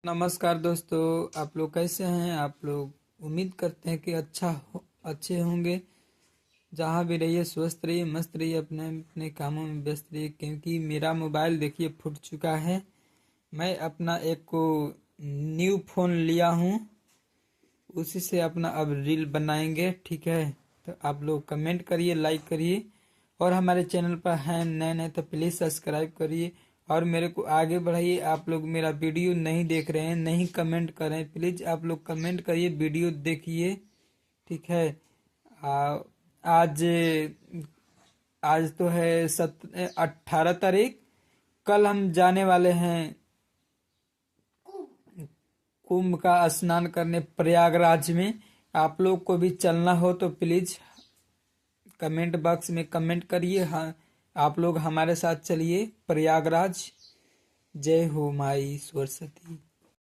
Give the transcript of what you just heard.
नमस्कार दोस्तों, आप लोग कैसे हैं। आप लोग उम्मीद करते हैं कि अच्छे होंगे। जहाँ भी रहिए स्वस्थ रहिए, मस्त रहिए, अपने अपने कामों में व्यस्त रहिए। क्योंकि मेरा मोबाइल देखिए फूट चुका है। मैं अपना एक को न्यू फ़ोन लिया हूँ, उसी से अपना अब रील बनाएंगे। ठीक है, तो आप लोग कमेंट करिए, लाइक करिए, और हमारे चैनल पर हैं नए नए तो प्लीज़ सब्सक्राइब करिए और मेरे को आगे बढ़ाइए। आप लोग मेरा वीडियो नहीं देख रहे हैं, नहीं कमेंट कर रहे हैं, प्लीज़ आप लोग कमेंट करिए, वीडियो देखिए। ठीक है। आ, आज आज तो है 18 तारीख। कल हम जाने वाले हैं कुंभ का स्नान करने प्रयागराज में। आप लोग को भी चलना हो तो प्लीज कमेंट बॉक्स में कमेंट करिए। हाँ, आप लोग हमारे साथ चलिए प्रयागराज। जय हो माई सरस्वती।